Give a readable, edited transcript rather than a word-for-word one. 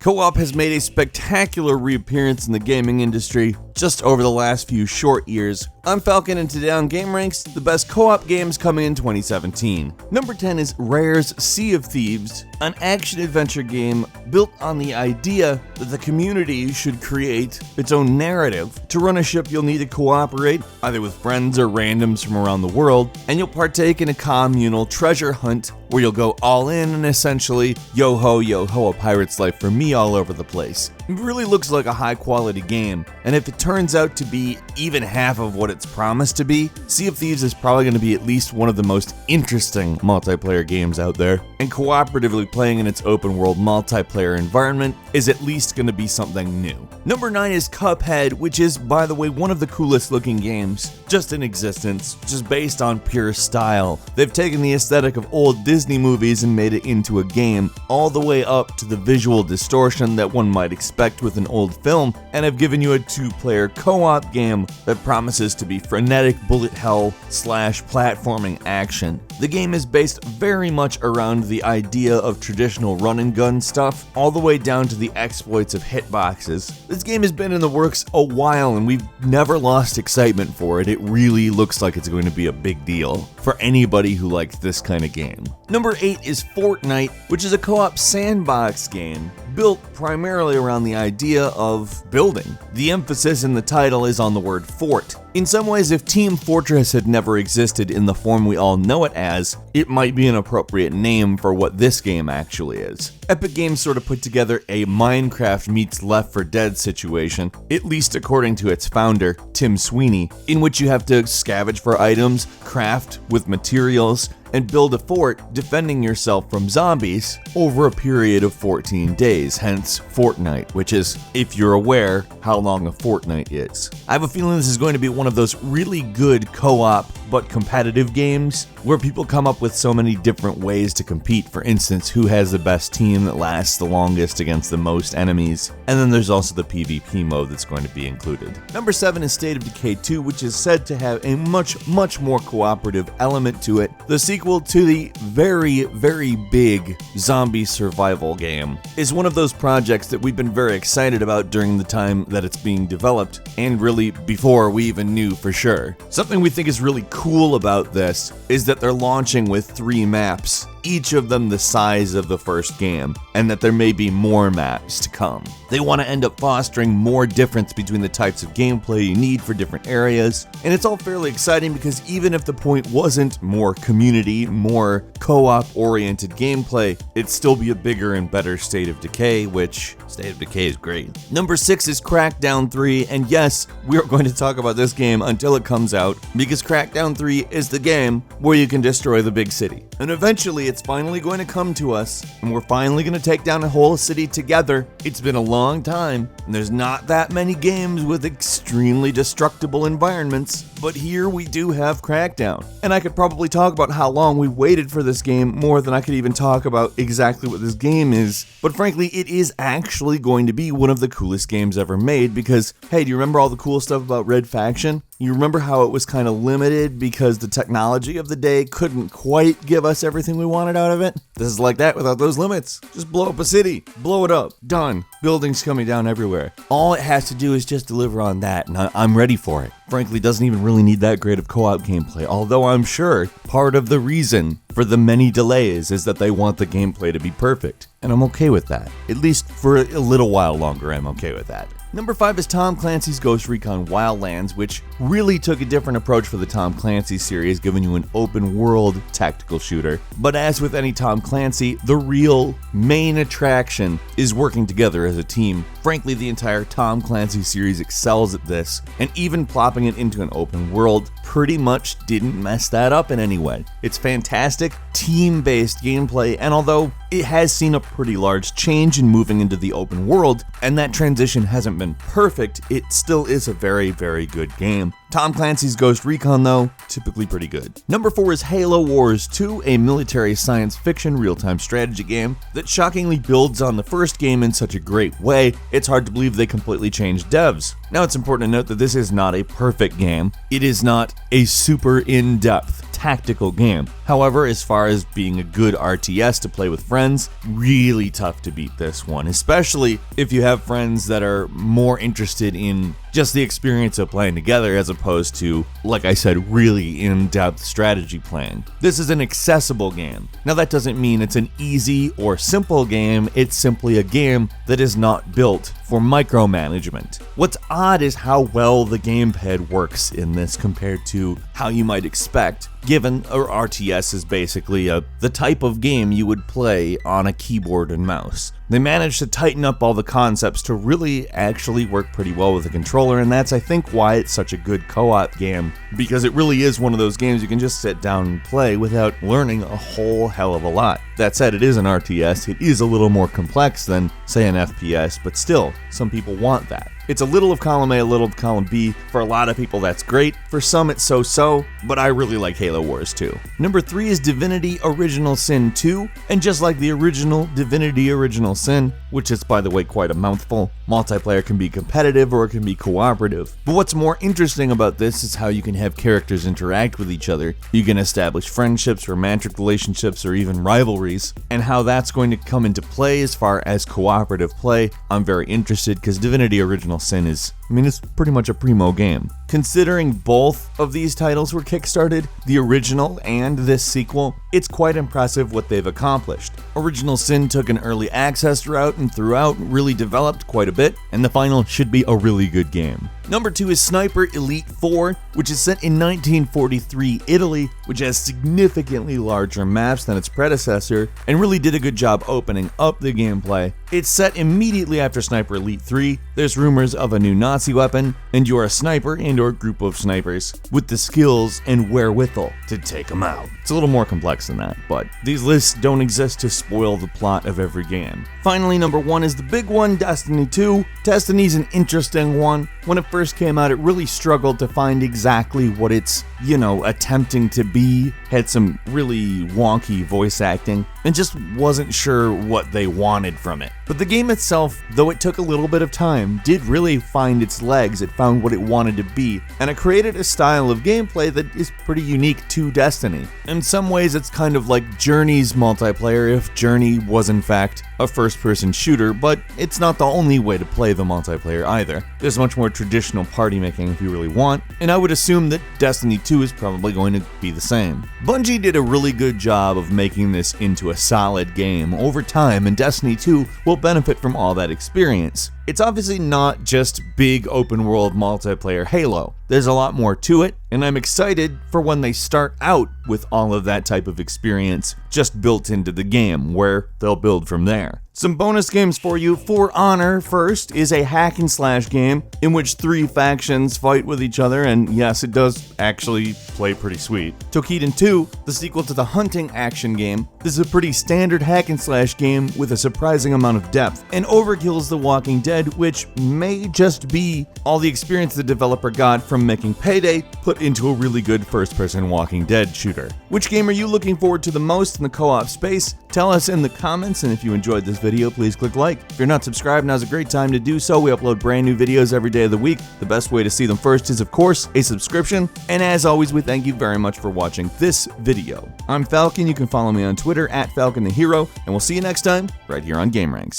Co-op has made a spectacular reappearance in the gaming industry just over the last few short years. I'm Falcon, and today on GameRanx, the best co-op games coming in 2017. Number 10 is Rare's Sea of Thieves, an action-adventure game built on the idea that the community should create its own narrative. To run a ship, you'll need to cooperate, either with friends or randoms from around the world, and you'll partake in a communal treasure hunt where you'll go all in and essentially yo-ho, a pirate's life for me all over the place. It really looks like a high-quality game, and if it turns out to be even half of what it's promised to be, Sea of Thieves is probably going to be at least one of the most interesting multiplayer games out there, and cooperatively playing in its open-world multiplayer environment is at least going to be something new. Number 9 is Cuphead, which is, by the way, one of the coolest looking games just in existence, just based on pure style. They've taken the aesthetic of old Disney movies and made it into a game, all the way up to the visual distortion that one might expect with an old film, and have given you a two-player co-op game that promises to be frenetic bullet hell / platforming action. The game is based very much around the idea of traditional run and gun stuff, all the way down to the exploits of hitboxes. This game has been in the works a while, and we've never lost excitement for it. It really looks like it's going to be a big deal for anybody who likes this kind of game. Number 8 is Fortnite, which is a co-op sandbox game built primarily around the idea of building. The emphasis in the title is on the word fort. In some ways, if Team Fortress had never existed in the form we all know it as, it might be an appropriate name for what this game actually is. Epic Games sort of put together a Minecraft meets Left 4 Dead situation, at least according to its founder, Tim Sweeney, in which you have to scavenge for items, craft with materials, and build a fort defending yourself from zombies over a period of 14 days, hence Fortnite, which is, if you're aware, how long a fortnight is. I have a feeling this is going to be one of those really good co-op but competitive games where people come up with so many different ways to compete. For instance, who has the best team that lasts the longest against the most enemies, and then there's also the PvP mode that's going to be included. Number 7 is State of Decay 2, which is said to have a much more cooperative element to it. The sequel to the very big zombie survival game is one of those projects that we've been very excited about during the time that it's being developed, and really before we even knew for sure. Something we think is really cool about this is that they're launching with 3 maps, each of them the size of the first game, and that there may be more maps to come. They want to end up fostering more difference between the types of gameplay you need for different areas, and it's all fairly exciting because even if the point wasn't more community, more co-op oriented gameplay, it'd still be a bigger and better State of Decay, which State of Decay is great. Number 6 is Crackdown 3, and yes, we are going to talk about this game until it comes out, because Crackdown 3 is the game where you can destroy the big city. And eventually it's finally going to come to us, and we're finally going to take down a whole city together. It's been a long time, and there's not that many games with extremely destructible environments, but here we do have Crackdown. And I could probably talk about how long we waited for this game more than I could even talk about exactly what this game is, but frankly, it is actually going to be one of the coolest games ever made because, hey, do you remember all the cool stuff about Red Faction? You remember how it was kind of limited because the technology of the day couldn't quite give us everything we wanted out of it? This is like that without those limits. Just blow up a city. Blow it up. Done. Buildings coming down everywhere. All it has to do is just deliver on that, and I'm ready for it. Frankly, doesn't even really need that great of co-op gameplay, although I'm sure part of the reason for the many delays is that they want the gameplay to be perfect, and I'm okay with that. At least for a little while longer, I'm okay with that. Number 5 is Tom Clancy's Ghost Recon Wildlands, which really took a different approach for the Tom Clancy series, giving you an open-world tactical shooter. But as with any Tom Clancy, the real main attraction is working together as a team. Frankly, the entire Tom Clancy series excels at this, and even plopping it into an open world pretty much didn't mess that up in any way. It's fantastic, team-based gameplay, and although it has seen a pretty large change in moving into the open world, and that transition hasn't been perfect, it still is a very good game. Tom Clancy's Ghost Recon, though, typically pretty good. Number 4 is Halo Wars 2, a military science fiction real-time strategy game that shockingly builds on the first game in such a great way, it's hard to believe they completely changed devs. Now, it's important to note that this is not a perfect game. It is not a super in-depth tactical game. However, as far as being a good RTS to play with friends, really tough to beat this one, especially if you have friends that are more interested in just the experience of playing together as opposed to, like I said, really in-depth strategy playing. This is an accessible game. Now that doesn't mean it's an easy or simple game, it's simply a game that is not built for micromanagement. What's odd is how well the gamepad works in this compared to how you might expect, given a RTS is basically the type of game you would play on a keyboard and mouse. They managed to tighten up all the concepts to really actually work pretty well with the controller, and that's, I think, why it's such a good co-op game, because it really is one of those games you can just sit down and play without learning a whole hell of a lot. That said, it is an RTS, it is a little more complex than, say, an FPS, but still, some people want that. It's a little of column A, a little of column B. For a lot of people, that's great. For some, it's so-so, but I really like Halo Wars 2. Number 3 is Divinity Original Sin 2, and just like the original Divinity Original Sin, which is, by the way, quite a mouthful, multiplayer can be competitive or it can be cooperative. But what's more interesting about this is how you can have characters interact with each other. You can establish friendships, romantic relationships, or even rivalries, and how that's going to come into play as far as cooperative play. I'm very interested because Divinity Original Sin is, it's pretty much a primo game. Considering both of these titles were kickstarted, the original and this sequel, it's quite impressive what they've accomplished. Original Sin took an early access route and throughout really developed quite a bit, and the final should be a really good game. Number 2 is Sniper Elite 4, which is set in 1943 Italy, which has significantly larger maps than its predecessor, and really did a good job opening up the gameplay. It's set immediately after Sniper Elite 3, there's rumors of a new Nazi weapon, and you're a sniper and or group of snipers with the skills and wherewithal to take them out. It's a little more complex than that, but these lists don't exist to spoil the plot of every game. Finally, number 1 is the big one, Destiny 2. Destiny's an interesting one. When it first came out, it really struggled to find exactly what it's, attempting to be. Had some really wonky voice acting, and just wasn't sure what they wanted from it. But the game itself, though it took a little bit of time, did really find its legs. It found what it wanted to be, and it created a style of gameplay that is pretty unique to Destiny. In some ways, it's kind of like Journey's multiplayer if Journey was in fact a first-person shooter, but it's not the only way to play the multiplayer either. There's much more traditional party making if you really want, and I would assume that Destiny 2 is probably going to be the same. Bungie did a really good job of making this into a solid game over time, and Destiny 2 will benefit from all that experience. It's obviously not just big open world multiplayer Halo. There's a lot more to it, and I'm excited for when they start out with all of that type of experience just built into the game, where they'll build from there. Some bonus games for you. For Honor first is a hack and slash game in which 3 factions fight with each other, and yes, it does actually play pretty sweet. Toukiden 2, the sequel to the hunting action game. This is a pretty standard hack and slash game with a surprising amount of depth, and Overkill's The Walking Dead, which may just be all the experience the developer got from making Payday put into a really good first-person Walking Dead shooter. Which game are you looking forward to the most in the co-op space? Tell us in the comments, and if you enjoyed this video, please click like. If you're not subscribed, now's a great time to do so. We upload brand new videos every day of the week. The best way to see them first is, of course, a subscription. And as always, we thank you very much for watching this video. I'm Falcon. You can follow me on Twitter @FalconTheHero, and we'll see you next time right here on gameranx.